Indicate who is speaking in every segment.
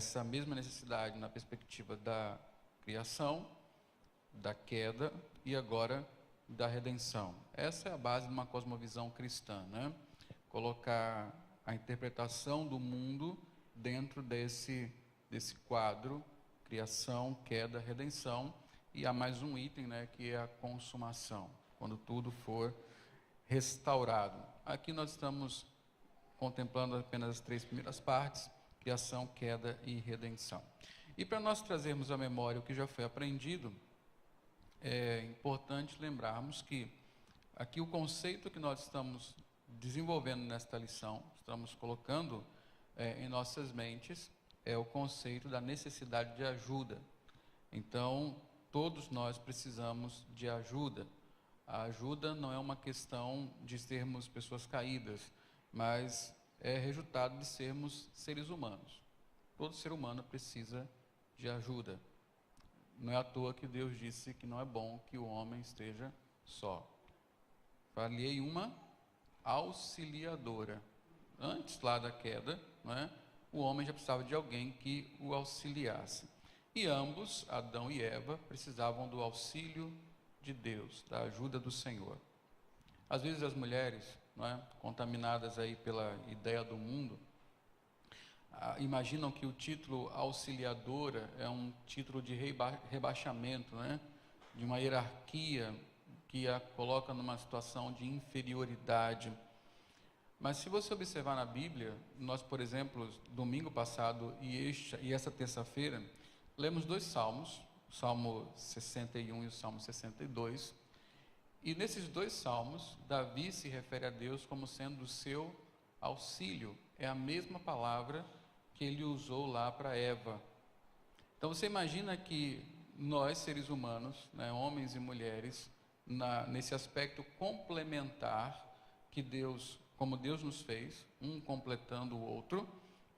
Speaker 1: essa mesma necessidade na perspectiva da criação, da queda e agora da redenção. Essa é a base de uma cosmovisão cristã, né? Colocar a interpretação do mundo dentro desse quadro, criação, queda, redenção, e há mais um item, né, que é a consumação, quando tudo for restaurado. Aqui nós estamos contemplando apenas as 3 primeiras partes, criação, queda e redenção. E para nós trazermos à memória o que já foi aprendido, é importante lembrarmos que aqui o conceito que nós estamos desenvolvendo nesta lição, estamos colocando em nossas mentes, é o conceito da necessidade de ajuda. Então, todos nós precisamos de ajuda. A ajuda não é uma questão de sermos pessoas caídas, mas é resultado de sermos seres humanos. Todo ser humano precisa de ajuda. Não é à toa que Deus disse que não é bom que o homem esteja só. Falei uma auxiliadora. Antes lá da queda, não é? O homem já precisava de alguém que o auxiliasse. E ambos, Adão e Eva, precisavam do auxílio de Deus, da ajuda do Senhor. Às vezes as mulheres, não é, contaminadas aí pela ideia do mundo, imaginam que o título auxiliadora é um título de rebaixamento, né, de uma hierarquia que a coloca numa situação de inferioridade. Mas se você observar na Bíblia, nós, por exemplo, domingo passado e essa terça-feira, lemos 2 salmos, o Salmo 61 e o Salmo 62, e nesses 2 salmos, Davi se refere a Deus como sendo o seu auxílio. É a mesma palavra que ele usou lá para Eva. Então você imagina que nós, seres humanos, né, homens e mulheres, nesse aspecto complementar que Deus, como Deus nos fez, um completando o outro,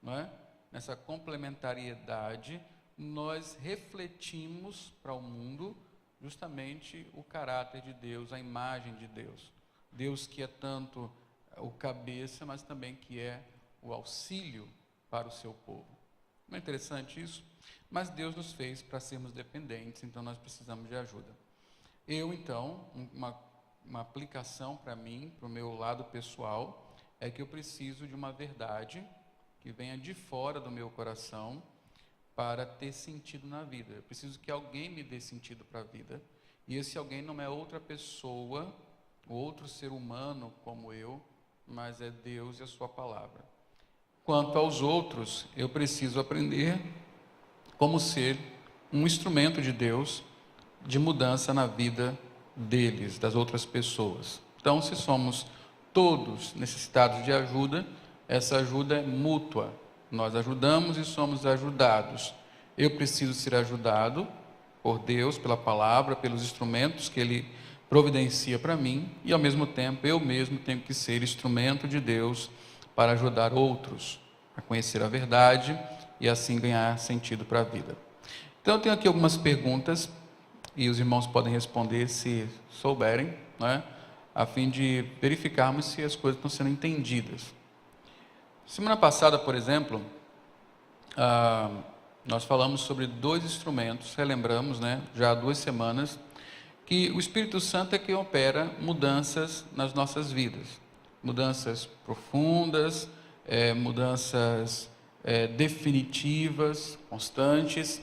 Speaker 1: não é? Nessa complementariedade, nós refletimos para o mundo justamente o caráter de Deus, a imagem de Deus. Deus que é tanto o cabeça, mas também que é o auxílio para o seu povo. Não é interessante isso? Mas Deus nos fez para sermos dependentes, então nós precisamos de ajuda. Então, uma aplicação para mim, para o meu lado pessoal, é que eu preciso de uma verdade que venha de fora do meu coração para ter sentido na vida. Eu preciso que alguém me dê sentido para a vida. E esse alguém não é outra pessoa, outro ser humano como eu, mas é Deus e a sua palavra. Quanto aos outros, eu preciso aprender como ser um instrumento de Deus de mudança na vida deles, das outras pessoas. Então, se somos todos necessitados de ajuda, essa ajuda é mútua. Nós ajudamos e somos ajudados. Eu preciso ser ajudado por Deus, pela palavra, pelos instrumentos que Ele providencia para mim, e ao mesmo tempo eu mesmo tenho que ser instrumento de Deus para ajudar outros a conhecer a verdade e assim ganhar sentido para a vida. Então eu tenho aqui algumas perguntas e os irmãos podem responder se souberem, não é? A fim de verificarmos se as coisas estão sendo entendidas. Semana passada, por exemplo, nós falamos sobre 2 instrumentos, relembramos, né, já há 2 semanas, que o Espírito Santo é que opera mudanças nas nossas vidas, mudanças profundas, mudanças definitivas, constantes,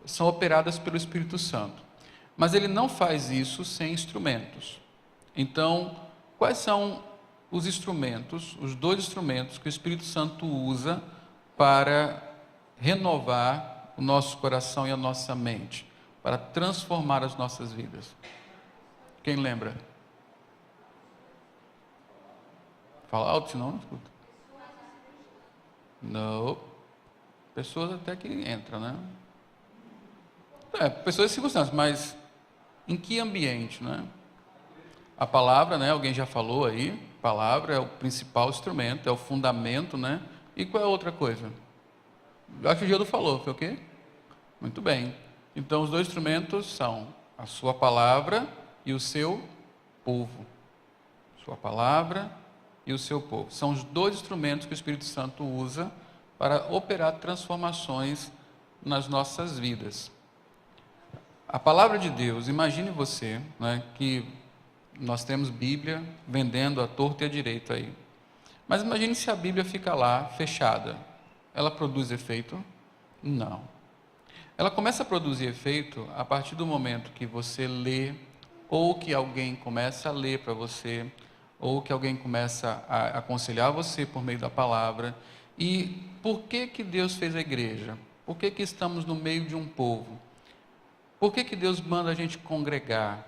Speaker 1: são operadas pelo Espírito Santo. Mas ele não faz isso sem instrumentos. Então, quais são os instrumentos, os 2 instrumentos que o Espírito Santo usa para renovar o nosso coração e a nossa mente, para transformar as nossas vidas? Quem lembra? Fala alto, senão não escuta. Não. Pessoas até que entram, né? Pessoas e circunstâncias, mas em que ambiente, né? A palavra, né? Alguém já falou aí, a palavra é o principal instrumento, é o fundamento, né? E qual é a outra coisa? Eu acho que o Gildo falou, foi o quê? Muito bem. Então, os 2 instrumentos são a sua palavra e o seu povo. Sua palavra e o seu povo. São os 2 instrumentos que o Espírito Santo usa para operar transformações nas nossas vidas. A palavra de Deus, imagine você, né, que nós temos Bíblia vendendo à torta e à direita aí. Mas imagine se a Bíblia fica lá, fechada. Ela produz efeito? Não. Ela começa a produzir efeito a partir do momento que você lê, ou que alguém começa a ler para você, ou que alguém começa a aconselhar você por meio da palavra. E por que que Deus fez a igreja? Por que que estamos no meio de um povo? Por que que Deus manda a gente congregar?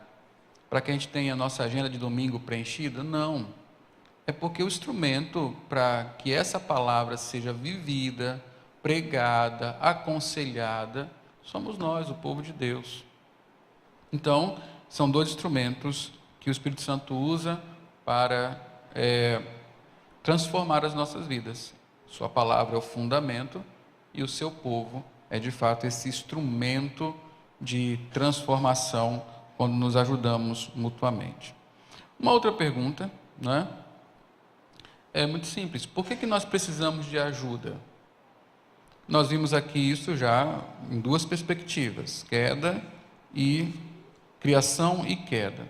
Speaker 1: Para que a gente tenha a nossa agenda de domingo preenchida? Não. É porque o instrumento para que essa palavra seja vivida, pregada, aconselhada, somos nós, o povo de Deus. Então, são dois instrumentos que o Espírito Santo usa para transformar as nossas vidas. Sua palavra é o fundamento e o seu povo é de fato esse instrumento de transformação quando nos ajudamos mutuamente. Uma outra pergunta, né? É muito simples. Por que que nós precisamos de ajuda? Nós vimos aqui isso já em duas perspectivas, queda e criação e queda.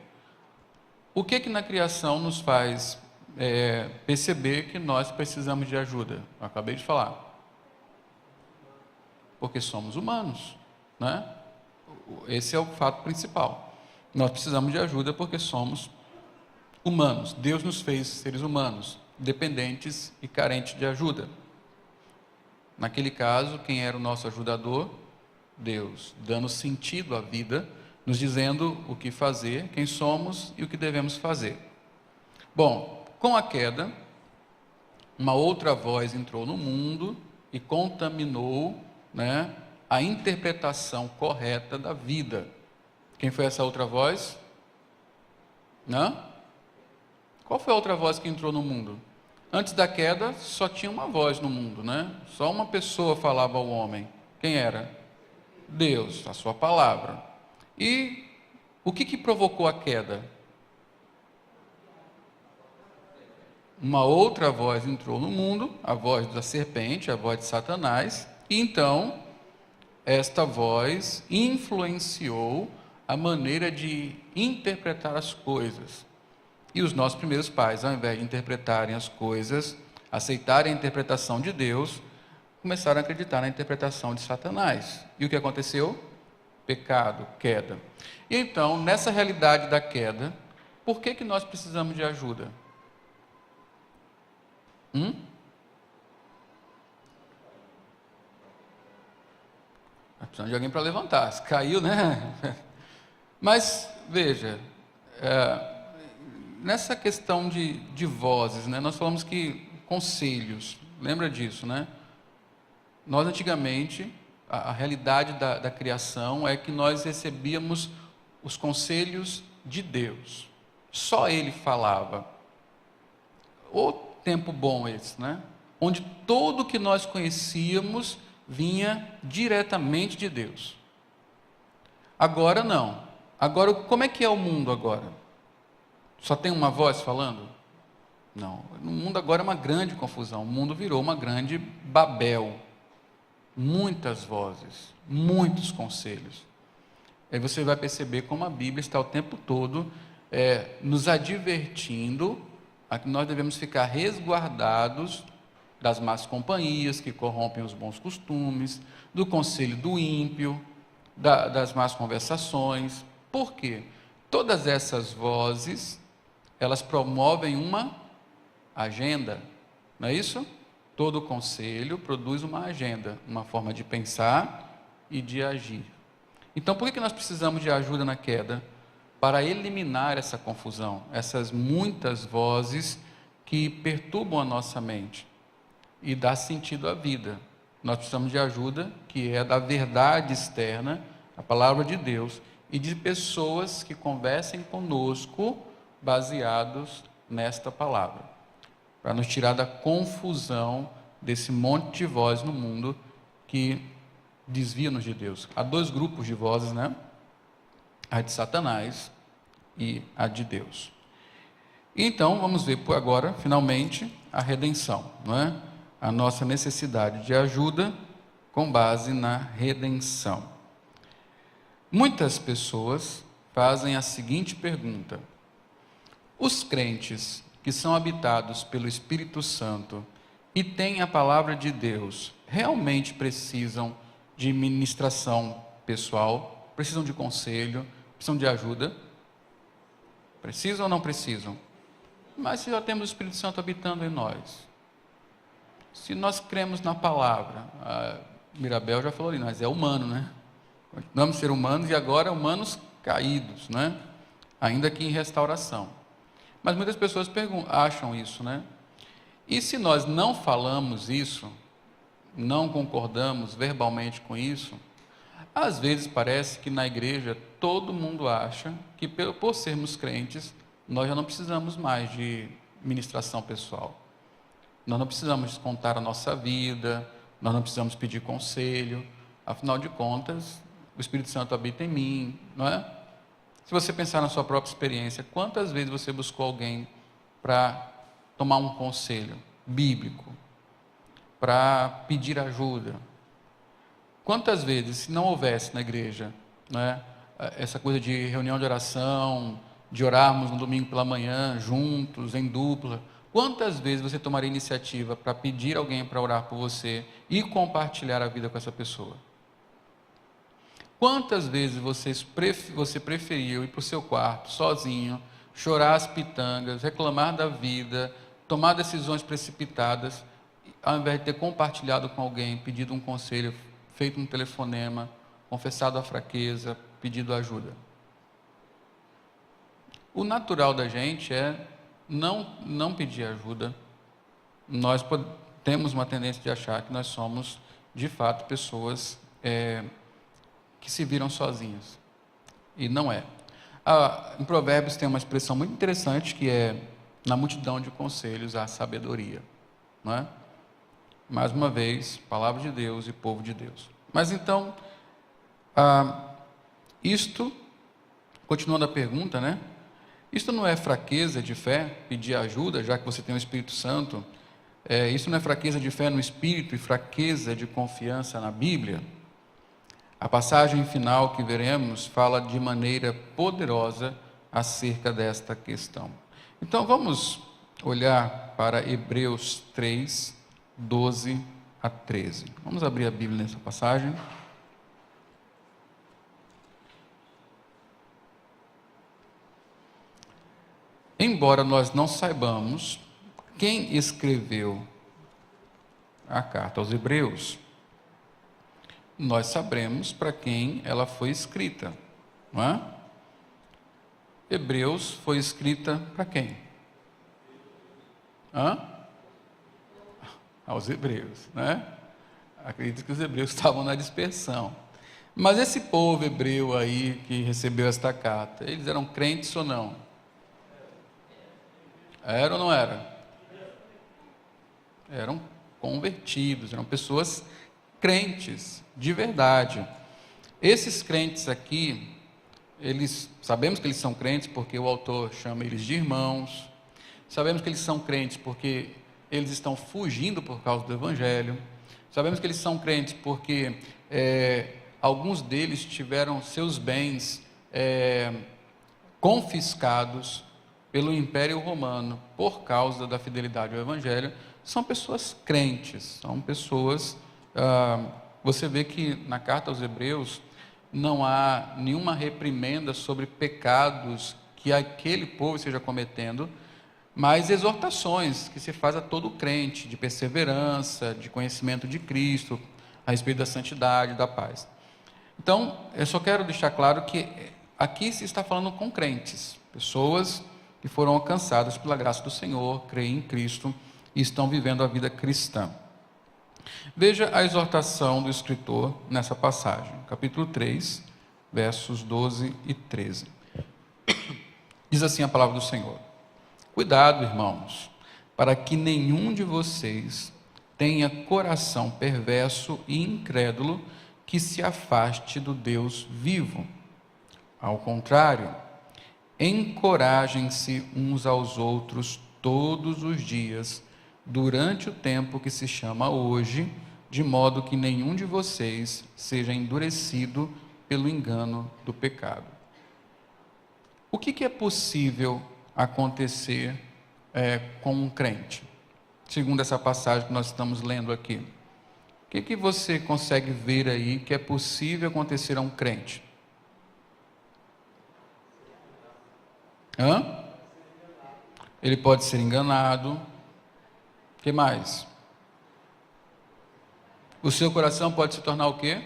Speaker 1: O que que na criação nos faz perceber que nós precisamos de ajuda? Eu acabei de falar. Porque somos humanos, né? Esse é o fato principal. Nós precisamos de ajuda porque somos humanos. Deus nos fez seres humanos, dependentes e carentes de ajuda. Naquele caso, quem era o nosso ajudador? Deus, dando sentido à vida, nos dizendo o que fazer, quem somos e o que devemos fazer. Bom, com a queda, uma outra voz entrou no mundo e contaminou, né, a interpretação correta da vida. Quem foi essa outra voz? Não? Qual foi a outra voz que entrou no mundo? Antes da queda, só tinha uma voz no mundo, né? Só uma pessoa falava ao homem. Quem era? Deus, a sua palavra. E o que provocou a queda? Uma outra voz entrou no mundo, a voz da serpente, a voz de Satanás, e então esta voz influenciou a maneira de interpretar as coisas. E os nossos primeiros pais, ao invés de interpretarem as coisas, aceitarem a interpretação de Deus, começaram a acreditar na interpretação de Satanás. E o que aconteceu? Pecado, queda. E então, nessa realidade da queda, por que que nós precisamos de ajuda? Precisamos de alguém para levantar. Se caiu, né? Mas, veja, nessa questão de vozes, né? Nós falamos que conselhos, lembra disso, né? Nós antigamente, a realidade da criação é que nós recebíamos os conselhos de Deus. Só Ele falava. O tempo bom esse, né? Onde tudo que nós conhecíamos vinha diretamente de Deus. Agora não. Agora, como é que é o mundo agora? Só tem uma voz falando? Não. No mundo agora é uma grande confusão. O mundo virou uma grande Babel. Muitas vozes, muitos conselhos. Aí você vai perceber como a Bíblia está o tempo todo nos advertindo a que nós devemos ficar resguardados das más companhias que corrompem os bons costumes, do conselho do ímpio, das más conversações. Por quê? Todas essas vozes, elas promovem uma agenda, não é isso? Todo conselho produz uma agenda, uma forma de pensar e de agir. Então, por que nós precisamos de ajuda na queda? Para eliminar essa confusão, essas muitas vozes que perturbam a nossa mente e dar sentido à vida. Nós precisamos de ajuda, que é da verdade externa, a palavra de Deus, e de pessoas que conversem conosco baseados nesta palavra, para nos tirar da confusão desse monte de vozes no mundo que desvia-nos de Deus. Há dois grupos de vozes, né? A de Satanás e a de Deus. Então, vamos ver por agora, finalmente, a redenção, não é? a nossa necessidade de ajuda com base na redenção. Muitas pessoas fazem a seguinte pergunta: os crentes que são habitados pelo Espírito Santo e têm a palavra de Deus, realmente precisam de ministração pessoal? Precisam de conselho? Precisam de ajuda? Precisam ou não precisam? Mas se já temos o Espírito Santo habitando em nós, se nós cremos na palavra, a Mirabel já falou ali, nós é humano, né? Continuamos ser humanos e agora humanos caídos, né? Ainda que em restauração. Mas muitas pessoas acham isso, né? E se nós não falamos isso, não concordamos verbalmente com isso, às vezes parece que na igreja todo mundo acha que por sermos crentes, nós já não precisamos mais de ministração pessoal. Nós não precisamos contar a nossa vida, nós não precisamos pedir conselho, afinal de contas, o Espírito Santo habita em mim, não é? Se você pensar na sua própria experiência, quantas vezes você buscou alguém para tomar um conselho bíblico, para pedir ajuda? Quantas vezes, se não houvesse na igreja, né, essa coisa de reunião de oração, de orarmos no domingo pela manhã, juntos, em dupla, quantas vezes você tomaria iniciativa para pedir alguém para orar por você e compartilhar a vida com essa pessoa? Quantas vezes você preferiu ir para o seu quarto, sozinho, chorar as pitangas, reclamar da vida, tomar decisões precipitadas, ao invés de ter compartilhado com alguém, pedido um conselho, feito um telefonema, confessado a fraqueza, pedido ajuda? O natural da gente é não pedir ajuda. Nós temos uma tendência de achar que nós somos, de fato, pessoas que se viram sozinhos. E não é. Em Provérbios tem uma expressão muito interessante que é: na multidão de conselhos há sabedoria. Não é? Mais uma vez, palavra de Deus e povo de Deus. Mas então, continuando a pergunta, né? Isto não é fraqueza de fé, pedir ajuda, já que você tem o Espírito Santo? Isso não é fraqueza de fé no Espírito e fraqueza de confiança na Bíblia? A passagem final que veremos fala de maneira poderosa acerca desta questão. Então vamos olhar para Hebreus 3, 12 a 13. Vamos abrir a Bíblia nessa passagem. Embora nós não saibamos quem escreveu a carta aos Hebreus, nós saberemos para quem ela foi escrita, não é? Hebreus foi escrita para quem? Aos hebreus, né? Acredito que os hebreus estavam na dispersão. Mas esse povo hebreu aí que recebeu esta carta, eles eram crentes ou não? Era ou não era? Eram convertidos, eram pessoas crentes, de verdade. Esses crentes aqui, sabemos que eles são crentes porque o autor chama eles de irmãos, sabemos que eles são crentes porque eles estão fugindo por causa do Evangelho, sabemos que eles são crentes porque alguns deles tiveram seus bens confiscados pelo Império Romano por causa da fidelidade ao Evangelho. São pessoas crentes, são pessoas... você vê que na carta aos Hebreus não há nenhuma reprimenda sobre pecados que aquele povo esteja cometendo, mas exortações que se faz a todo crente, de perseverança, de conhecimento de Cristo, a respeito da santidade, da paz. Então, eu só quero deixar claro que aqui se está falando com crentes, pessoas que foram alcançadas pela graça do Senhor, creem em Cristo e estão vivendo a vida cristã. Veja a exortação do escritor nessa passagem, capítulo 3, versos 12 e 13. Diz assim a palavra do Senhor: cuidado, irmãos, para que nenhum de vocês tenha coração perverso e incrédulo que se afaste do Deus vivo. Ao contrário, encorajem-se uns aos outros todos os dias, durante o tempo que se chama hoje, de modo que nenhum de vocês seja endurecido pelo engano do pecado. O que é possível acontecer com um crente, segundo essa passagem que nós estamos lendo aqui? O que você consegue ver aí que é possível acontecer a um crente? Ele pode ser enganado. O que mais? O seu coração pode se tornar o quê?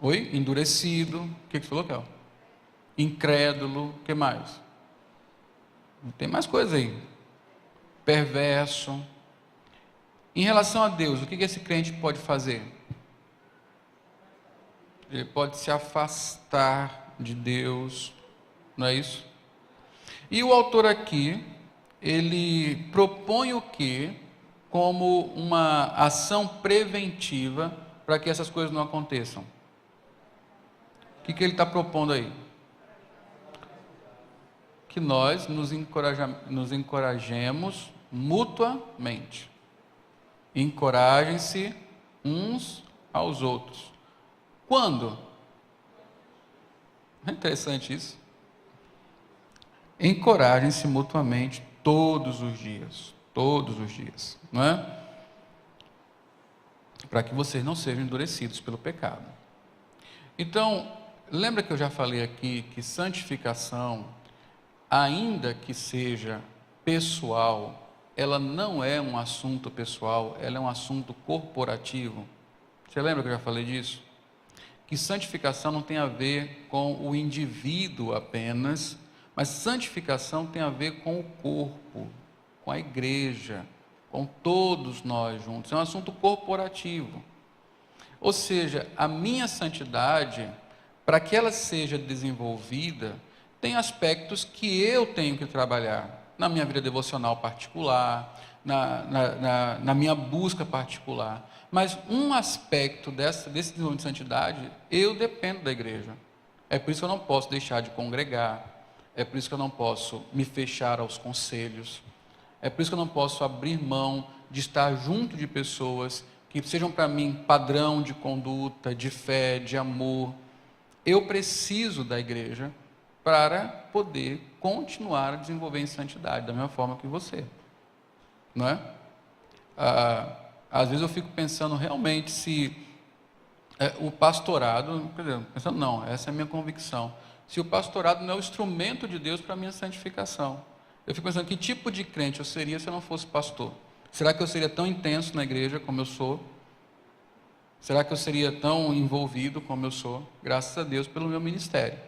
Speaker 1: Oi? Endurecido. O que você falou, Kel? Incrédulo. O que mais? Tem mais coisa aí. Perverso. Em relação a Deus, o que esse crente pode fazer? Ele pode se afastar de Deus, não é isso? E o autor aqui, ele propõe o quê? Como uma ação preventiva para que essas coisas não aconteçam. O que ele está propondo aí? Que nós nos encorajemos mutuamente. Encorajem-se uns aos outros. Quando? É interessante isso. Encorajem-se mutuamente todos os dias, não é? Para que vocês não sejam endurecidos pelo pecado. Então, lembra que eu já falei aqui que santificação, ainda que seja pessoal, ela não é um assunto pessoal, ela é um assunto corporativo. Você lembra que eu já falei disso? Que santificação não tem a ver com o indivíduo apenas, mas santificação tem a ver com o corpo, com a igreja, com todos nós juntos. É um assunto corporativo. Ou seja, a minha santidade, para que ela seja desenvolvida, tem aspectos que eu tenho que trabalhar na minha vida devocional particular, na minha busca particular. Mas um aspecto desse desenvolvimento de santidade, eu dependo da igreja. É por isso que eu não posso deixar de congregar. É por isso que eu não posso me fechar aos conselhos. É por isso que eu não posso abrir mão de estar junto de pessoas que sejam para mim padrão de conduta, de fé, de amor. Eu preciso da igreja para poder continuar a desenvolver em santidade, da mesma forma que você. Não é? Às vezes eu fico pensando realmente se o pastorado, quer dizer, pensando não, essa é a minha convicção, se o pastorado não é o instrumento de Deus para a minha santificação. Eu fico pensando, que tipo de crente eu seria se eu não fosse pastor? Será que eu seria tão intenso na igreja como eu sou? Será que eu seria tão envolvido como eu sou? Graças a Deus pelo meu ministério,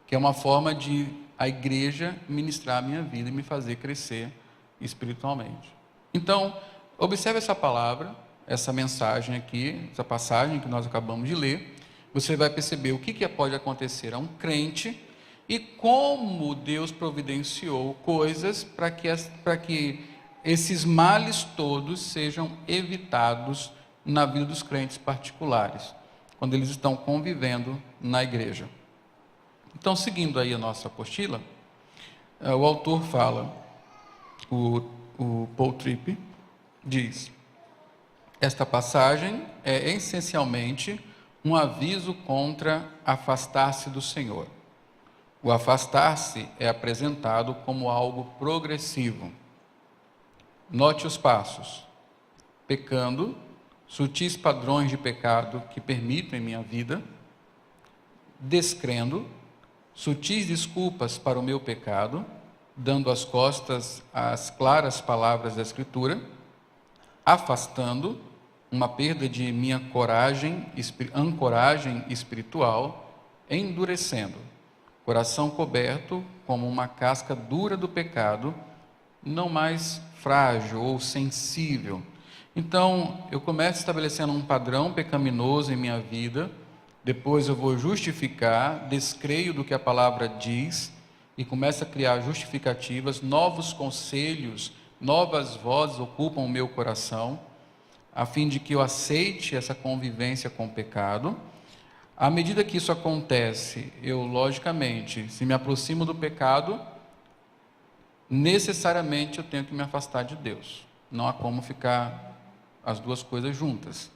Speaker 1: que é uma forma de a igreja ministrar a minha vida e me fazer crescer espiritualmente. Então, observe essa palavra, essa mensagem aqui, essa passagem que nós acabamos de ler. Você vai perceber o que pode acontecer a um crente e como Deus providenciou coisas para que esses males todos sejam evitados na vida dos crentes particulares, quando eles estão convivendo na igreja. Então, seguindo aí a nossa apostila, o autor fala, o Paul Tripp diz: esta passagem é essencialmente um aviso contra afastar-se do Senhor. O afastar-se é apresentado como algo progressivo. Note os passos: pecando, sutis padrões de pecado que permitem minha vida; descrendo, sutis desculpas para o meu pecado, dando as costas às claras palavras da Escritura; afastando, uma perda de minha ancoragem espiritual; endurecendo, coração coberto como uma casca dura do pecado, não mais frágil ou sensível. Então, eu começo estabelecendo um padrão pecaminoso em minha vida, depois eu vou justificar, descreio do que a palavra diz, e começo a criar justificativas, novos conselhos, novas vozes ocupam o meu coração, a fim de que eu aceite essa convivência com o pecado. À medida que isso acontece, eu, logicamente, se me aproximo do pecado, necessariamente eu tenho que me afastar de Deus. Não há como ficar as duas coisas juntas.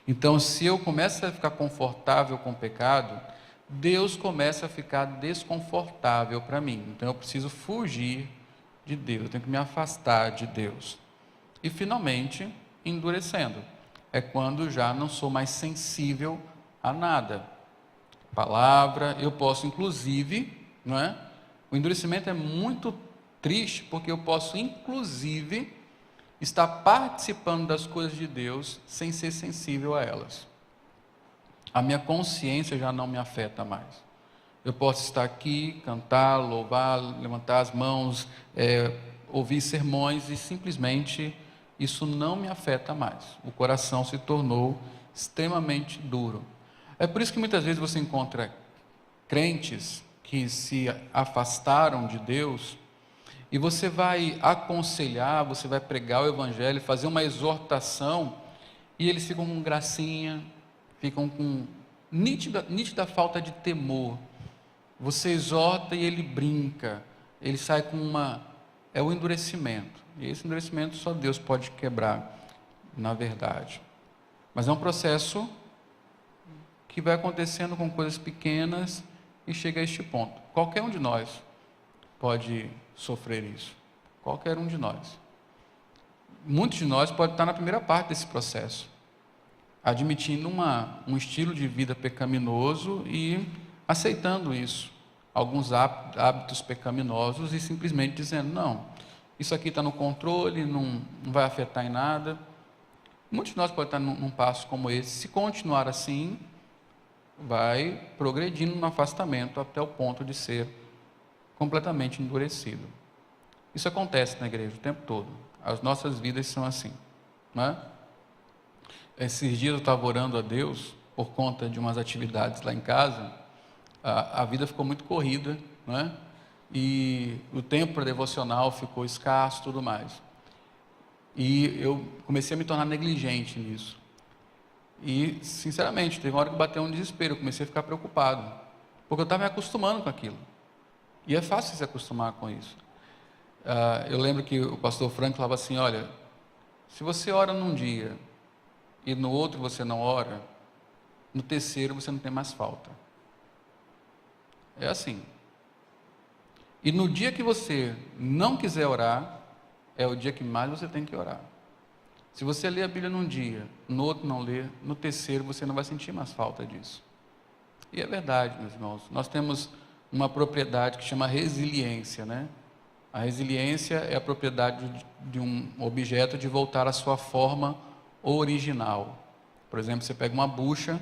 Speaker 1: Então, se eu começo a ficar confortável com o pecado, Deus começa a ficar desconfortável para mim. Então, eu preciso fugir de Deus, eu tenho que me afastar de Deus. E, finalmente, endurecendo. É quando já não sou mais sensível a nada. Palavra, eu posso, inclusive, não é? O endurecimento é muito triste, porque eu posso, inclusive, estar participando das coisas de Deus sem ser sensível a elas. A minha consciência já não me afeta mais. Eu posso estar aqui, cantar, louvar, levantar as mãos, ouvir sermões e simplesmente isso não me afeta mais. O coração se tornou extremamente duro. É por isso que muitas vezes você encontra crentes que se afastaram de Deus e você vai aconselhar, você vai pregar o evangelho, fazer uma exortação e eles ficam com gracinha, ficam com nítida falta de temor. Você exorta e ele brinca, ele sai com é o endurecimento. E esse endurecimento só Deus pode quebrar, na verdade. Mas é um processo que vai acontecendo com coisas pequenas e chega a este ponto. Qualquer um de nós pode sofrer isso. Qualquer um de nós. Muitos de nós podem estar na primeira parte desse processo, admitindo um estilo de vida pecaminoso e aceitando isso, alguns hábitos pecaminosos e simplesmente dizendo, não, isso aqui está no controle, não vai afetar em nada. Muitos de nós podem estar num passo como esse. Se continuar assim, vai progredindo no afastamento até o ponto de ser completamente endurecido. Isso acontece na igreja o tempo todo. As nossas vidas são assim, né? Esses dias eu estava orando a Deus por conta de umas atividades lá em casa. A vida ficou muito corrida, né? E o tempo para devocional ficou escasso, tudo mais. E eu comecei a me tornar negligente nisso. E, sinceramente, teve uma hora que bateu um desespero, eu comecei a ficar preocupado, porque eu estava me acostumando com aquilo. E é fácil se acostumar com isso. Eu lembro que o pastor Frank falava assim, olha, se você ora num dia e no outro você não ora, no terceiro você não tem mais falta. É assim. E no dia que você não quiser orar, é o dia que mais você tem que orar. Se você lê a Bíblia num dia, no outro não lê, no terceiro você não vai sentir mais falta disso. E é verdade, meus irmãos. Nós temos uma propriedade que chama resiliência, né? A resiliência é a propriedade de um objeto de voltar à sua forma original. Por exemplo, você pega uma bucha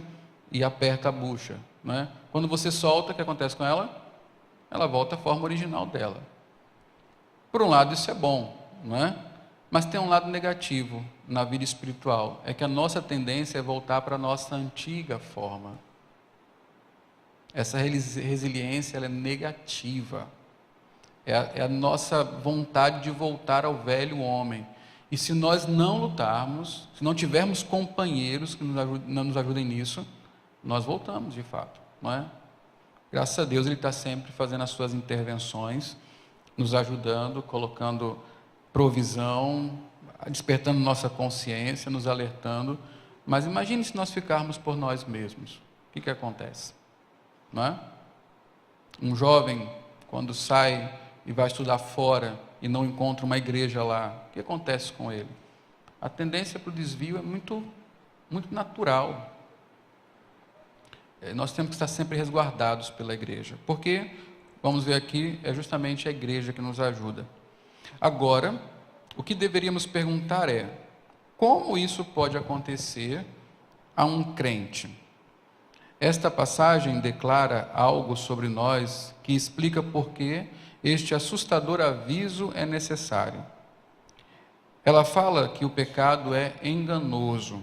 Speaker 1: e aperta a bucha, né? Quando você solta, o que acontece com ela? Ela volta à forma original dela. Por um lado, isso é bom, não é? Mas tem um lado negativo na vida espiritual, é que a nossa tendência é voltar para a nossa antiga forma. Essa resiliência ela é negativa, é a nossa vontade de voltar ao velho homem. E se nós não lutarmos, se não tivermos companheiros que nos ajudem nisso, nós voltamos de fato, não é? Graças a Deus Ele está sempre fazendo as suas intervenções, nos ajudando, colocando provisão, despertando nossa consciência, nos alertando. Mas imagine se nós ficarmos por nós mesmos. O que acontece? Não é? Um jovem, quando sai e vai estudar fora e não encontra uma igreja lá, o que acontece com ele? A tendência para o desvio é muito natural. Nós temos que estar sempre resguardados pela igreja, porque, vamos ver aqui, é justamente a igreja que nos ajuda. Agora, o que deveríamos perguntar é, como isso pode acontecer a um crente? Esta passagem declara algo sobre nós que explica por que este assustador aviso é necessário. Ela fala que o pecado é enganoso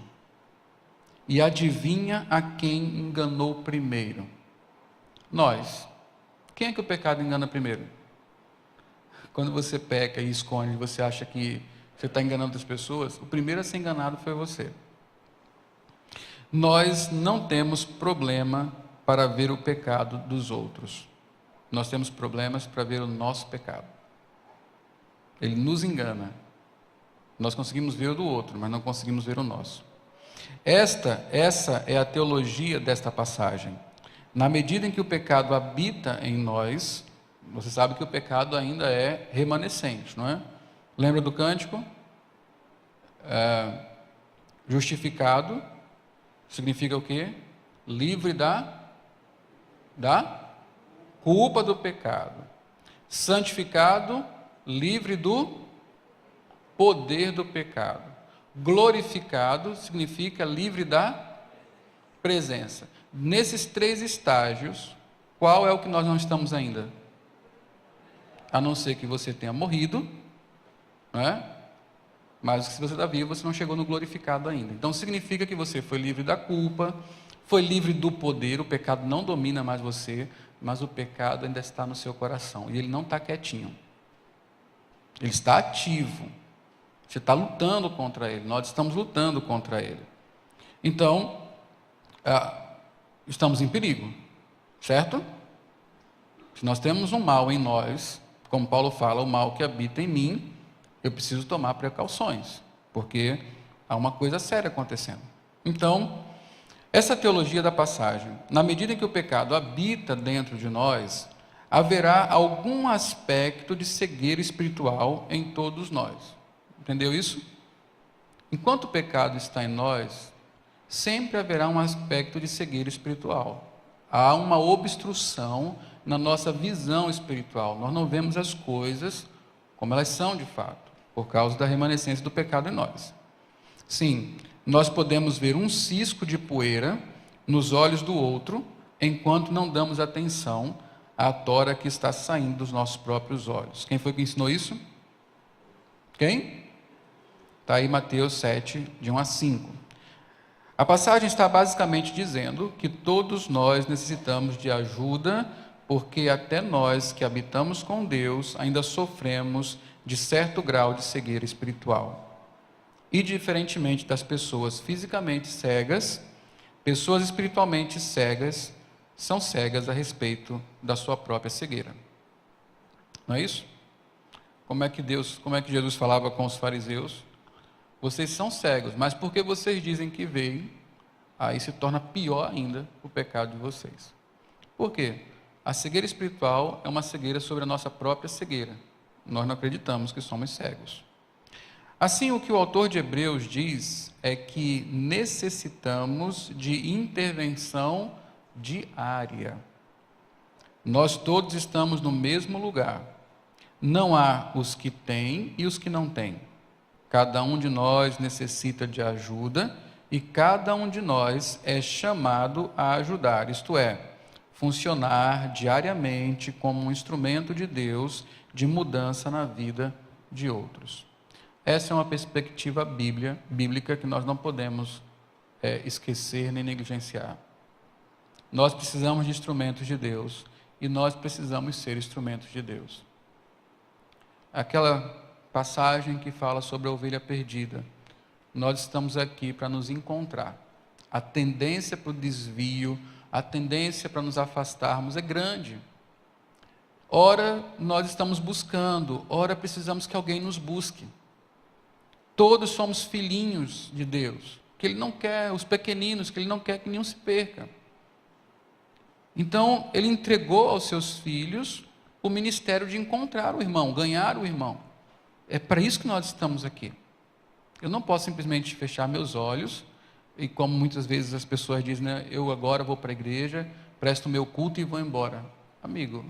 Speaker 1: e adivinha a quem enganou primeiro? Nós. Quem é que o pecado engana primeiro? Quando você peca e esconde, você acha que você está enganando outras pessoas, o primeiro a ser enganado foi você. Nós não temos problema para ver o pecado dos outros. Nós temos problemas para ver o nosso pecado. Ele nos engana. Nós conseguimos ver o do outro, mas não conseguimos ver o nosso. Essa é a teologia desta passagem. Na medida em que o pecado habita em nós, você sabe que o pecado ainda é remanescente, não é? Lembra do cântico? Justificado significa o quê? Livre da culpa do pecado. Santificado, livre do poder do pecado. Glorificado significa livre da presença. Nesses 3 estágios, qual é o que nós não estamos ainda? A não ser que você tenha morrido, não é? Mas se você está vivo, você não chegou no glorificado ainda. Então significa que você foi livre da culpa, foi livre do poder, o pecado não domina mais você, mas o pecado ainda está no seu coração, e ele não está quietinho. Ele está ativo. Você está lutando contra ele, nós estamos lutando contra ele. Então, estamos em perigo, certo? Se nós temos um mal em nós, como Paulo fala, o mal que habita em mim, eu preciso tomar precauções, porque há uma coisa séria acontecendo. Então, essa teologia da passagem, na medida em que o pecado habita dentro de nós, haverá algum aspecto de cegueira espiritual em todos nós. Entendeu isso? Enquanto o pecado está em nós, sempre haverá um aspecto de cegueira espiritual. Há uma obstrução na nossa visão espiritual. Nós não vemos as coisas como elas são de fato, por causa da remanescência do pecado em nós. Sim, nós podemos ver um cisco de poeira nos olhos do outro, enquanto não damos atenção à tora que está saindo dos nossos próprios olhos. Quem foi que ensinou isso? Quem? Está aí Mateus 7, de 1 a 5. A passagem está basicamente dizendo que todos nós necessitamos de ajuda, porque até nós que habitamos com Deus ainda sofremos de certo grau de cegueira espiritual. E diferentemente das pessoas fisicamente cegas, pessoas espiritualmente cegas são cegas a respeito da sua própria cegueira. Não é isso? Como é que Jesus falava com os fariseus? Vocês são cegos, mas porque vocês dizem que veem, aí se torna pior ainda o pecado de vocês. Por quê? A cegueira espiritual é uma cegueira sobre a nossa própria cegueira. Nós não acreditamos que somos cegos. Assim, o que o autor de Hebreus diz é que necessitamos de intervenção diária. Nós todos estamos no mesmo lugar. Não há os que têm e os que não têm. Cada um de nós necessita de ajuda e cada um de nós é chamado a ajudar, isto é, funcionar diariamente como um instrumento de Deus de mudança na vida de outros. Essa é uma perspectiva bíblica que nós não podemos esquecer nem negligenciar. Nós precisamos de instrumentos de Deus e nós precisamos ser instrumentos de Deus. Aquela passagem que fala sobre a ovelha perdida, nós estamos aqui para nos encontrar. A tendência para o desvio, a tendência para nos afastarmos é grande. Ora nós estamos buscando, ora precisamos que alguém nos busque. Todos somos filhinhos de Deus, que Ele não quer, os pequeninos, que Ele não quer que nenhum se perca. Então, Ele entregou aos seus filhos o ministério de encontrar o irmão, ganhar o irmão. É para isso que nós estamos aqui. Eu não posso simplesmente fechar meus olhos, e como muitas vezes as pessoas dizem, né, eu agora vou para a igreja, presto o meu culto e vou embora. Amigo,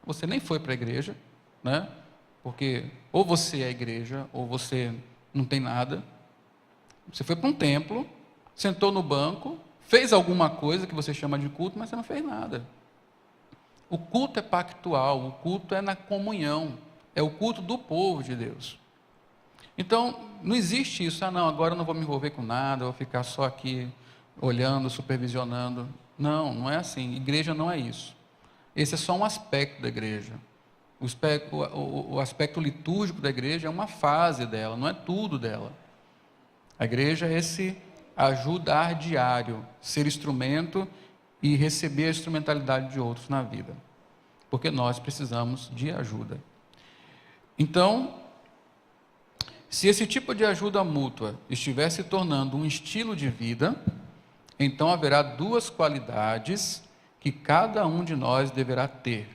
Speaker 1: você nem foi para a igreja, né? Porque ou você é a igreja, ou você não tem nada. Você foi para um templo, sentou no banco, fez alguma coisa que você chama de culto, mas você não fez nada. O culto é pactual, o culto é na comunhão, é o culto do povo de Deus. Então, não existe isso, não, agora eu não vou me envolver com nada, eu vou ficar só aqui olhando, supervisionando. Não, não é assim, igreja não é isso. Esse é só um aspecto da igreja. O aspecto litúrgico da igreja é uma fase dela, não é tudo dela. A igreja é esse ajudar diário, ser instrumento e receber a instrumentalidade de outros na vida. Porque nós precisamos de ajuda. Então, Se esse tipo de ajuda mútua estiver se tornando um estilo de vida, então haverá duas qualidades que cada um de nós deverá ter.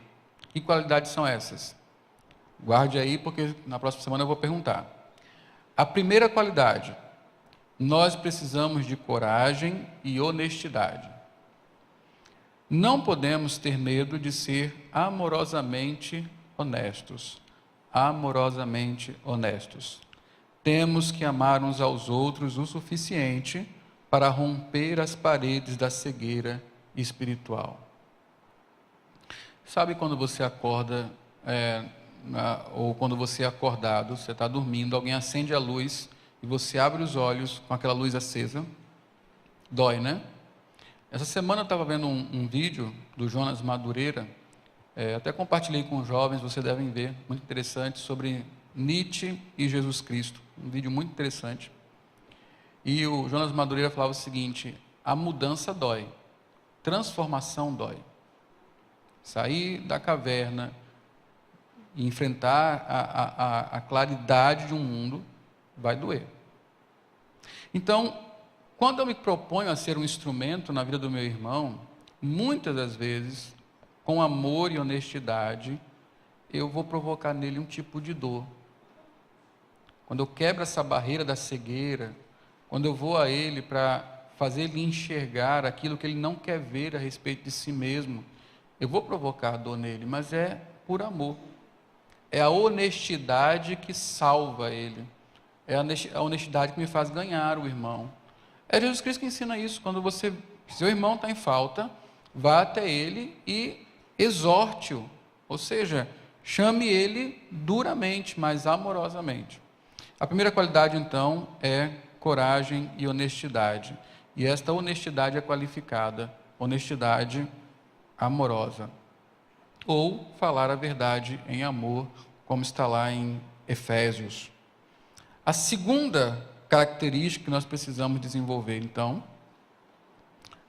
Speaker 1: Que qualidades são essas? Guarde aí, porque na próxima semana eu vou perguntar. A primeira qualidade: nós precisamos de coragem e honestidade. Não podemos ter medo de ser amorosamente honestos. Amorosamente honestos. Temos que amar uns aos outros o suficiente para romper as paredes da cegueira espiritual. Sabe quando você acorda, ou quando você é acordado, você está dormindo, alguém acende a luz e você abre os olhos com aquela luz acesa? Dói, né? Essa semana eu estava vendo um vídeo do Jonas Madureira, até compartilhei com os jovens, vocês devem ver, muito interessante, sobre Nietzsche e Jesus Cristo. Um vídeo muito interessante. E o Jonas Madureira falava o seguinte: a mudança dói, transformação dói. Sair da caverna e enfrentar a claridade de um mundo vai doer. Então, quando eu me proponho a ser um instrumento na vida do meu irmão, muitas das vezes, com amor e honestidade, eu vou provocar nele um tipo de dor. Quando eu quebro essa barreira da cegueira, quando eu vou a ele para fazer ele enxergar aquilo que ele não quer ver a respeito de si mesmo, eu vou provocar dor nele, mas é por amor. É a honestidade que salva ele. É a honestidade que me faz ganhar o irmão. É Jesus Cristo que ensina isso. Quando seu irmão está em falta, vá até ele e exorte-o. Ou seja, chame ele duramente, mas amorosamente. A primeira qualidade, então, é coragem e honestidade. E esta honestidade é qualificada, honestidade amorosa. Ou falar a verdade em amor, como está lá em Efésios. A segunda característica que nós precisamos desenvolver, então,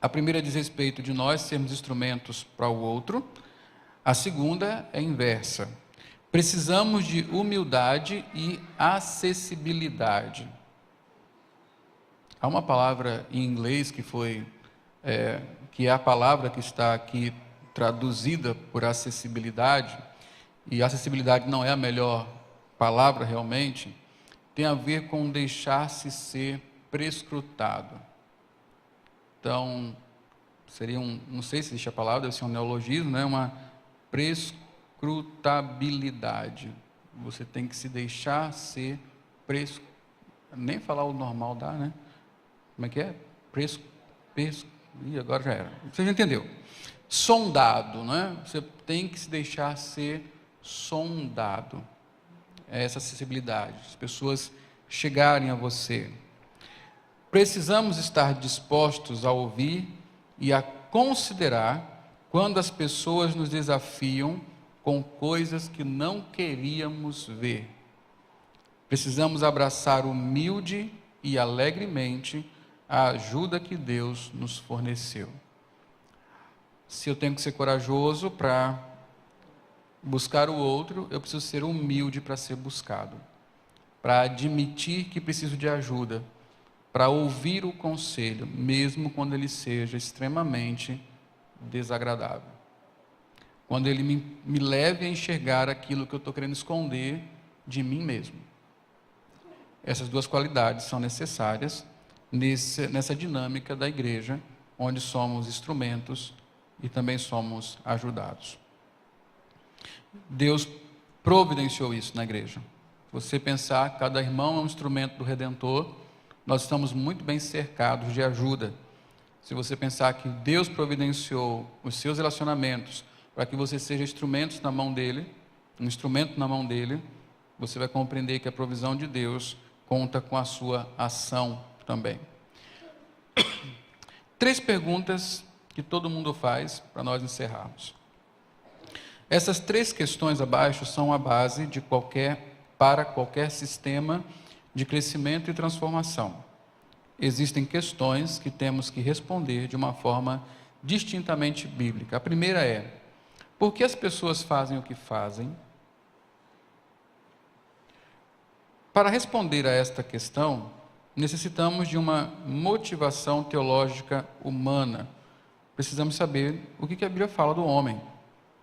Speaker 1: a primeira diz respeito de nós sermos instrumentos para o outro, a segunda é inversa. Precisamos de humildade e acessibilidade. Há uma palavra em inglês que é a palavra que está aqui traduzida por acessibilidade, e acessibilidade não é a melhor palavra realmente, tem a ver com deixar-se ser prescrutado. Então, seria não sei se existe a palavra, deve ser um neologismo, né? Uma prescrutabilidade. Você tem que se deixar ser nem falar o normal dá, né? Como é que é? Ih, agora já era. Você já entendeu. Sondado, né? Você tem que se deixar ser sondado. É essa acessibilidade. As pessoas chegarem a você. Precisamos estar dispostos a ouvir e a considerar quando as pessoas nos desafiam com coisas que não queríamos ver. Precisamos abraçar humilde e alegremente a ajuda que Deus nos forneceu. Se eu tenho que ser corajoso para buscar o outro, eu preciso ser humilde para ser buscado, para admitir que preciso de ajuda, para ouvir o conselho, mesmo quando ele seja extremamente desagradável. Quando ele me leve a enxergar aquilo que eu estou querendo esconder de mim mesmo. Essas duas qualidades são necessárias nessa dinâmica da igreja, onde somos instrumentos e também somos ajudados. Deus providenciou isso na igreja. Se você pensar, cada irmão é um instrumento do Redentor, nós estamos muito bem cercados de ajuda. Se você pensar que Deus providenciou os seus relacionamentos para que você seja instrumento na mão dele, você vai compreender que a provisão de Deus conta com a sua ação também. 3 perguntas que todo mundo faz para nós encerrarmos. Essas 3 questões abaixo são a base para qualquer sistema de crescimento e transformação. Existem questões que temos que responder de uma forma distintamente bíblica. A primeira é: por que as pessoas fazem o que fazem? Para responder a esta questão, necessitamos de uma motivação teológica humana. Precisamos saber o que a Bíblia fala do homem,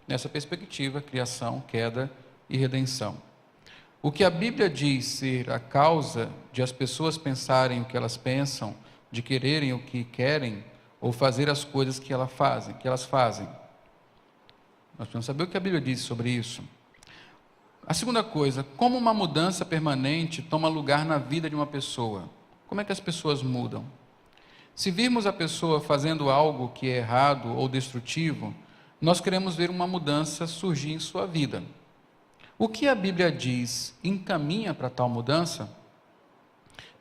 Speaker 1: nessa perspectiva, criação, queda e redenção. O que a Bíblia diz ser a causa de as pessoas pensarem o que elas pensam, de quererem o que querem, ou fazer as coisas que elas fazem. Nós precisamos saber o que a Bíblia diz sobre isso. A segunda coisa, como uma mudança permanente toma lugar na vida de uma pessoa? Como é que as pessoas mudam? Se virmos a pessoa fazendo algo que é errado ou destrutivo, nós queremos ver uma mudança surgir em sua vida. O que a Bíblia diz encaminha para tal mudança?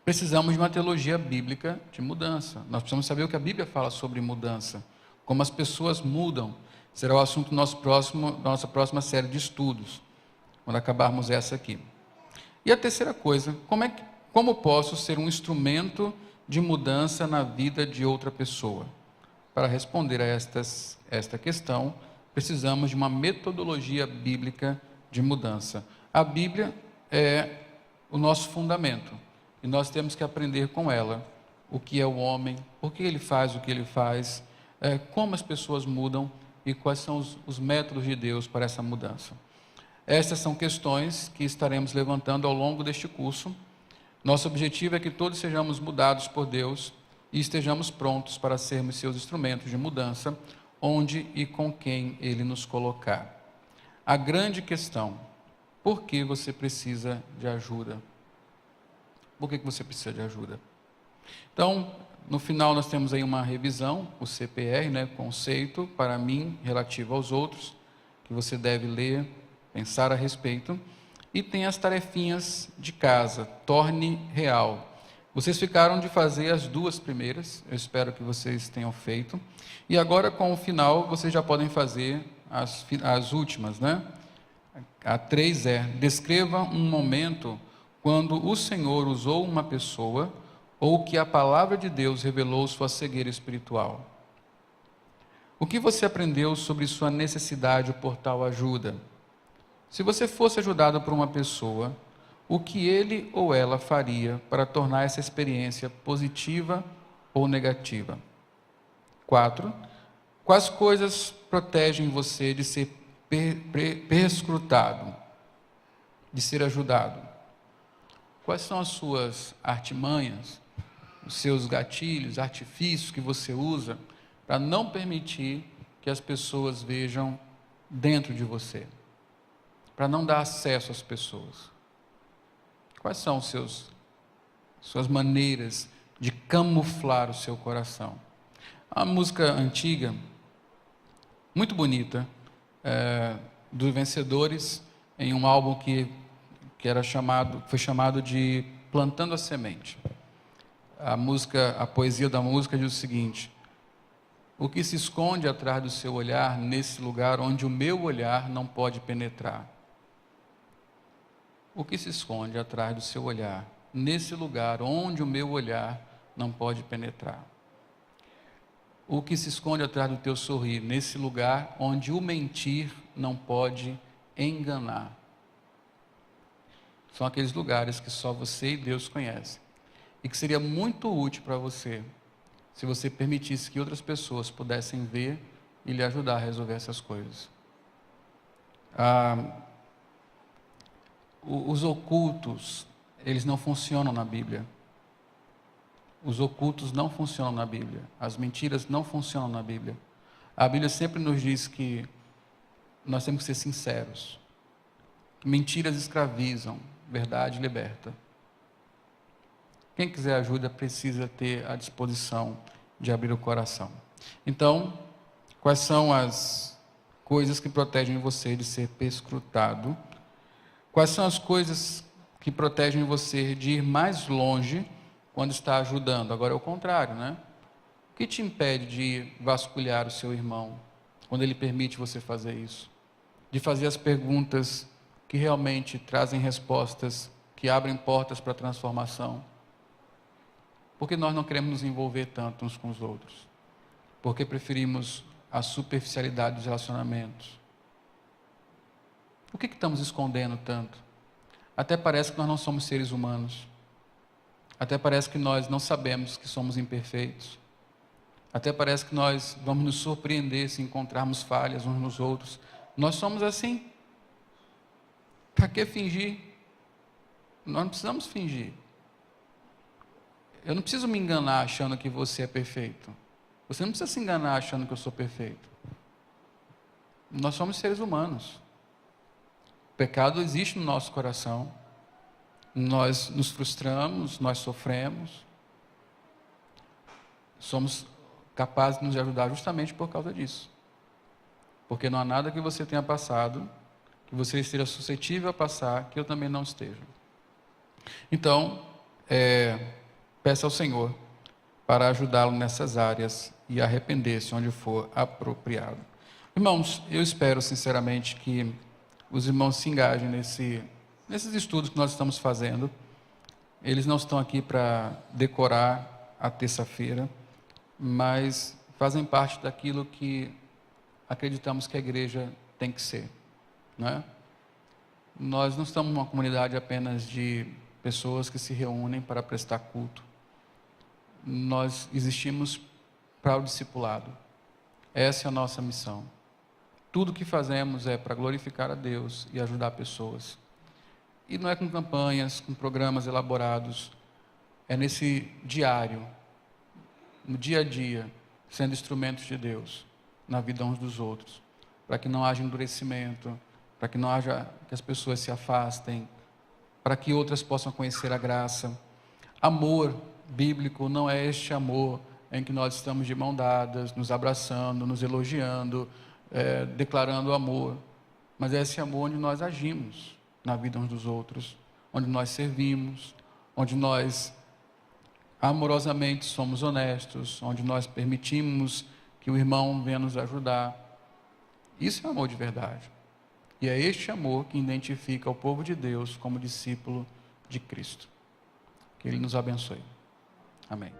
Speaker 1: Precisamos de uma teologia bíblica de mudança. Nós precisamos saber o que a Bíblia fala sobre mudança, como as pessoas mudam. Será o assunto da nossa próxima série de estudos, quando acabarmos essa aqui. E a terceira coisa, como posso ser um instrumento de mudança na vida de outra pessoa? Para responder a esta questão, precisamos de uma metodologia bíblica de mudança. A Bíblia é o nosso fundamento, e nós temos que aprender com ela o que é o homem, por que ele faz o que ele faz, como as pessoas mudam e quais são os métodos de Deus para essa mudança. Estas são questões que estaremos levantando ao longo deste curso. Nosso objetivo é que todos sejamos mudados por Deus e estejamos prontos para sermos seus instrumentos de mudança, onde e com quem Ele nos colocar. A grande questão, por que você precisa de ajuda? Por que você precisa de ajuda? Então, no final nós temos aí uma revisão, o CPR, conceito, para mim, relativo aos outros, que você deve ler, pensar a respeito, e tem as tarefinhas de casa, torne real. Vocês ficaram de fazer as duas primeiras, eu espero que vocês tenham feito, e agora com o final vocês já podem fazer as últimas, A 3 descreva um momento quando o Senhor usou uma pessoa ou que a palavra de Deus revelou sua cegueira espiritual. O que você aprendeu sobre sua necessidade por tal ajuda? Se você fosse ajudado por uma pessoa, o que ele ou ela faria para tornar essa experiência positiva ou negativa? 4. Quais coisas protegem você de ser perscrutado, de ser ajudado? Quais são as suas artimanhas, os seus gatilhos, artifícios que você usa para não permitir que as pessoas vejam dentro de você? Para não dar acesso às pessoas. Quais são suas maneiras de camuflar o seu coração? Há uma música antiga, muito bonita, dos Vencedores, em um álbum que foi chamado de Plantando a Semente. A poesia da música diz o seguinte: o que se esconde atrás do seu olhar, nesse lugar onde o meu olhar não pode penetrar? O que se esconde atrás do seu olhar, nesse lugar onde o meu olhar não pode penetrar? O que se esconde atrás do teu sorrir, nesse lugar onde o mentir não pode enganar? São aqueles lugares que só você e Deus conhecem, e que seria muito útil para você, se você permitisse que outras pessoas pudessem ver e lhe ajudar a resolver essas coisas. Os ocultos, eles não funcionam na Bíblia. Os ocultos não funcionam na Bíblia. As mentiras não funcionam na Bíblia. A Bíblia sempre nos diz que nós temos que ser sinceros. Mentiras escravizam, verdade liberta. Quem quiser ajuda precisa ter a disposição de abrir o coração. Então, quais são as coisas que protegem você de ser perscrutado? Quais são as coisas que protegem você de ir mais longe quando está ajudando? Agora é o contrário, O que te impede de vasculhar o seu irmão quando ele permite você fazer isso? De fazer as perguntas que realmente trazem respostas, que abrem portas para a transformação? Porque nós não queremos nos envolver tanto uns com os outros? Porque preferimos a superficialidade dos relacionamentos? O que estamos escondendo tanto? Até parece que nós não somos seres humanos. Até parece que nós não sabemos que somos imperfeitos. Até parece que nós vamos nos surpreender se encontrarmos falhas uns nos outros. Nós somos assim. Para que fingir? Nós não precisamos fingir. Eu não preciso me enganar achando que você é perfeito. Você não precisa se enganar achando que eu sou perfeito. Nós somos seres humanos. O pecado existe no nosso coração. Nós nos frustramos, nós sofremos. Somos capazes de nos ajudar justamente por causa disso. Porque não há nada que você tenha passado, que você esteja suscetível a passar, que eu também não esteja. Então, peça ao Senhor para ajudá-lo nessas áreas e arrepender-se onde for apropriado. Irmãos, eu espero sinceramente que os irmãos se engajem nesses estudos que nós estamos fazendo. Eles não estão aqui para decorar a terça-feira, mas fazem parte daquilo que acreditamos que a igreja tem que ser, não é? Nós não estamos numa comunidade apenas de pessoas que se reúnem para prestar culto. Nós existimos para o discipulado. Essa é a nossa missão. Tudo que fazemos é para glorificar a Deus e ajudar pessoas. E não é com campanhas, com programas elaborados. É nesse diário, no dia a dia, sendo instrumentos de Deus na vida uns dos outros, para que não haja endurecimento, para que não haja que as pessoas se afastem, para que outras possam conhecer a graça. Amor bíblico não é este amor em que nós estamos de mão dadas, nos abraçando, nos elogiando, declarando amor, mas é esse amor onde nós agimos na vida uns dos outros, onde nós servimos, onde nós amorosamente somos honestos, onde nós permitimos que o irmão venha nos ajudar. Isso é amor de verdade. E é este amor que identifica o povo de Deus como discípulo de Cristo. Que Ele nos abençoe. Amém.